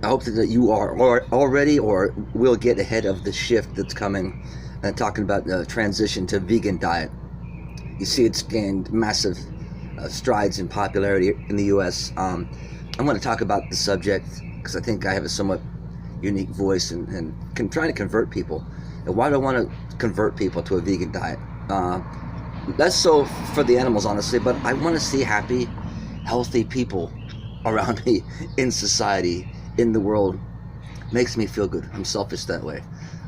I hope that you are already or will get ahead of the shift that's coming, talking about the transition to vegan diet. You see it's gained massive strides in popularity in the U.S. I want to talk about the subject because I think I have a somewhat unique voice and can try to convert people. And why do I want to convert people to a vegan diet? Less so for the animals, honestly, but I want to see happy, healthy people around me in society, in the world. Makes me feel good. I'm selfish that way.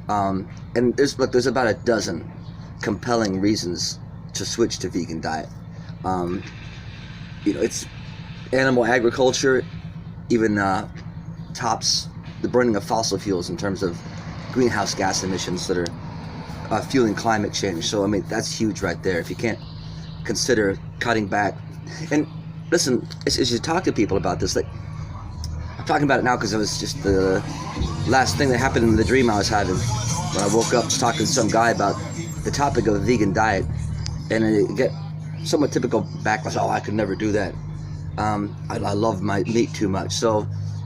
And there's about a dozen compelling reasons to switch to vegan diet. It's animal agriculture, even tops the burning of fossil fuels in terms of greenhouse gas emissions that are fueling climate change. So, I mean, that's huge right there. If you can't consider cutting back. And listen, as you talk to people about this, like, I'm talking about it now because it was just the last thing that happened in the dream I was having. When I woke up, was talking to some guy about the topic of a vegan diet, and I get somewhat typical backlash. Oh, I could never do that. I love my meat too much. So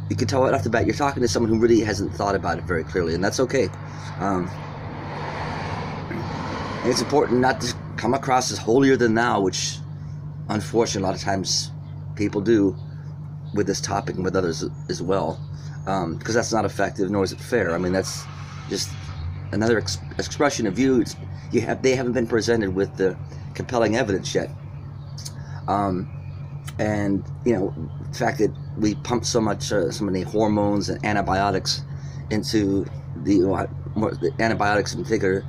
you can tell right off the bat, you're talking to someone who really hasn't thought about it very clearly, and that's okay. And it's important not to come across as holier than thou, which unfortunately a lot of times people do with this topic and with others as well, because that's not effective, nor is it fair. I mean, that's just another expression of view. They haven't been presented with the compelling evidence yet. And the fact that we pump so many hormones and antibiotics into the antibiotics in particular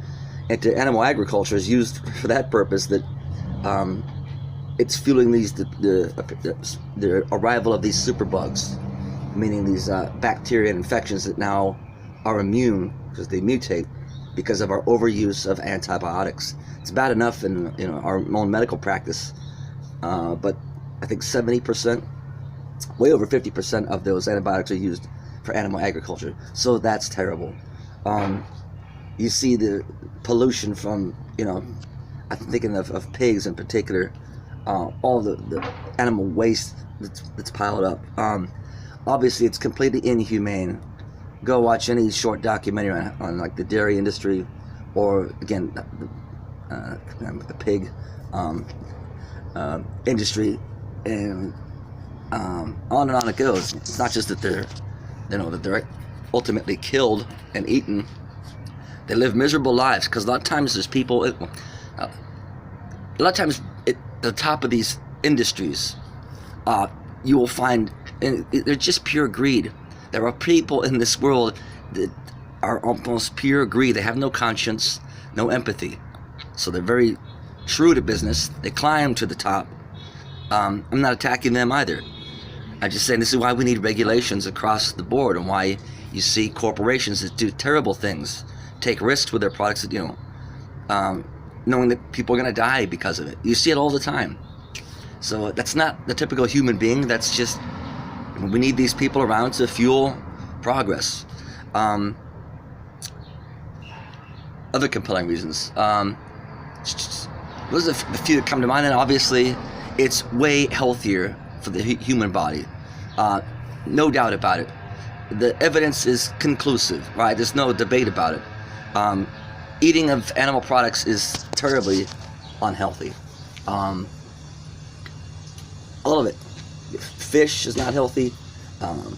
into animal agriculture is used for that purpose, that it's fueling the arrival of these superbugs, meaning these bacteria and infections that now are immune because they mutate because of our overuse of antibiotics. It's bad enough in our own medical practice, but I think 70%, way over 50% of those antibiotics are used for animal agriculture. So that's terrible. You see the pollution from, I'm thinking of pigs in particular, all the animal waste that's piled up. Obviously, it's completely inhumane. Go watch any short documentary on like the dairy industry, or again, the pig industry, and on and on it goes. It's not just that they're ultimately killed and eaten. They live miserable lives because a lot of times there's people. A lot of times at the top of these industries, you will find, and they're just pure greed. There are people in this world that are almost pure greed. They have no conscience, no empathy. So they're very shrewd at business. They climb to the top. I'm not attacking them either. I'm just saying this is why we need regulations across the board, and why you see corporations that do terrible things, take risks with their products that, knowing that people are going to die because of it. You see it all the time. So that's not the typical human being. That's just, we need these people around to fuel progress. Other compelling reasons. Those are the few that come to mind, and obviously it's way healthier for the human body. No doubt about it. The evidence is conclusive, right? There's no debate about it. Eating of animal products is terribly unhealthy. All of it. Fish is not healthy. And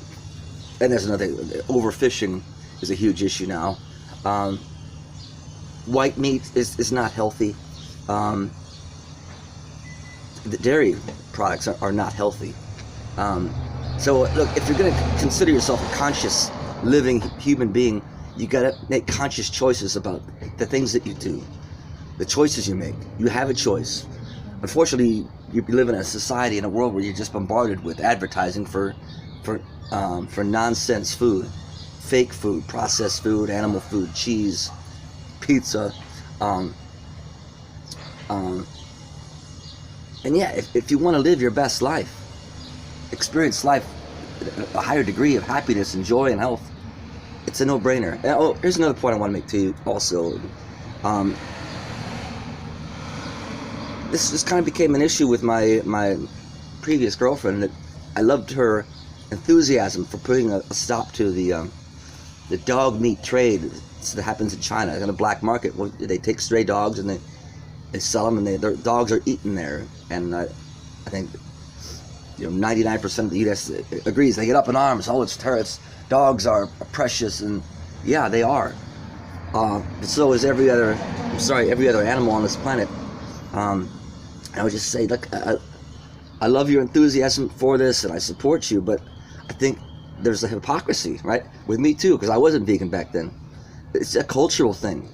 there's another thing. Overfishing is a huge issue now. White meat is not healthy. The dairy products are not healthy. So look, if you're going to consider yourself a conscious, living human being, you got to make conscious choices about the things that you do, the choices you make. You have a choice. Unfortunately, you live in a society, in a world where you're just bombarded with advertising for nonsense food, fake food, processed food, animal food, cheese, pizza. And yeah, if you want to live your best life, experience life, a higher degree of happiness and joy and health, it's a no-brainer. And, oh, here's another point I want to make to you also. This kind of became an issue with my previous girlfriend. That I loved her enthusiasm for putting a stop to the dog meat trade that happens in China on the black market. They take stray dogs and they sell them, and their dogs are eaten there. And I think 99% of the U.S. agrees. They get up in arms. Oh, it's terrorists. Dogs are precious, and yeah, they are. But so is every other animal on this planet. I would just say, look, I love your enthusiasm for this, and I support you, but I think there's a hypocrisy, right? With me too, because I wasn't vegan back then. It's a cultural thing.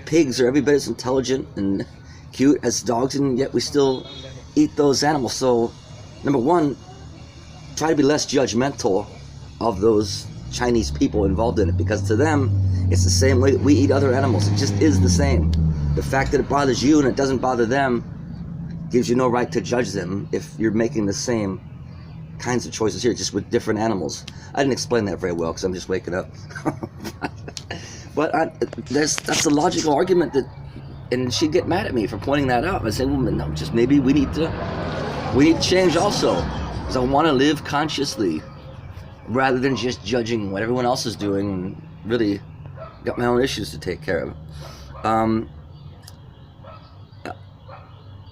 Pigs are every bit as intelligent and cute as dogs, and yet we still eat those animals. So, number one, try to be less judgmental of those Chinese people involved in it, because to them, it's the same way that we eat other animals. It just is the same. The fact that it bothers you and it doesn't bother them gives you no right to judge them if you're making the same kinds of choices here, just with different animals. I didn't explain that very well because I'm just waking up. But that's a logical argument that, and she'd get mad at me for pointing that out. I say, well, no, just maybe we need to change also, because I want to live consciously rather than just judging what everyone else is doing, and really got my own issues to take care of.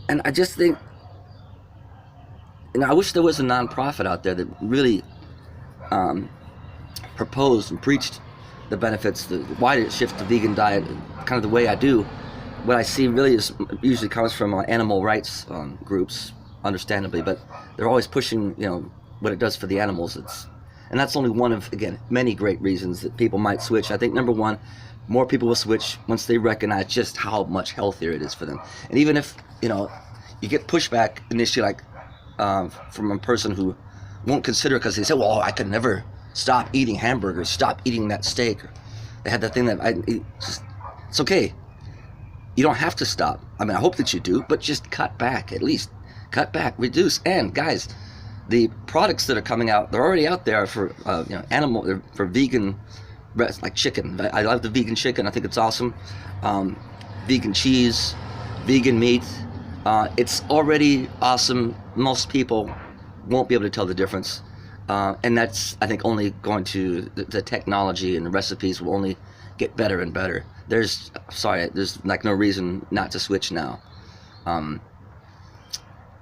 And I just think, I wish there was a nonprofit out there that really proposed and preached the benefits, why to shift to vegan diet, kind of the way I do. What I see really usually comes from animal rights groups, understandably, but they're always pushing, what it does for the animals. And that's only one of, again, many great reasons that people might switch. I think, number one, more people will switch once they recognize just how much healthier it is for them. And even if, you get pushback initially, like from a person who won't consider it because they say, well, I could never stop eating hamburgers, stop eating that steak. They had that thing that it's okay. You don't have to stop. I mean, I hope that you do, but just cut back, at least. Cut back, reduce. And guys, the products that are coming out, they're already out there for for vegan, like chicken. I love the vegan chicken. I think it's awesome. Vegan cheese, vegan meat. It's already awesome. Most people won't be able to tell the difference. And that's, I think, only going to, the technology and the recipes will only get better and better. There's like no reason not to switch now.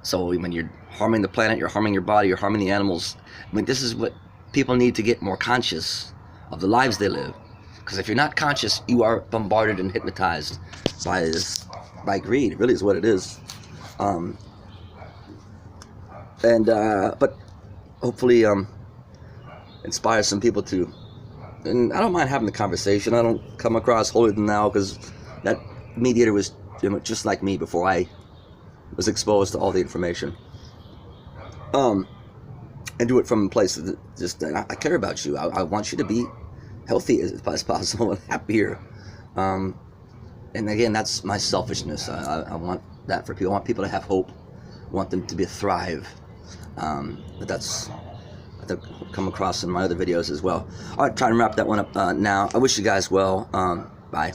So when you're harming the planet, you're harming your body, you're harming the animals. I mean, this is what people need to get more conscious of, the lives they live. Because if you're not conscious, you are bombarded and hypnotized by greed. It really is what it is. But hopefully inspire some people to, and I don't mind having the conversation. I don't come across holier than thou, because that mediator was just like me before I was exposed to all the information. And do it from a place that just, I care about you. I want you to be healthy as possible and happier. And again, that's my selfishness. I want that for people. I want people to have hope. I want them to thrive. But that's, I think, come across in my other videos as well. All right, trying to wrap that one up now. I wish you guys well. Bye.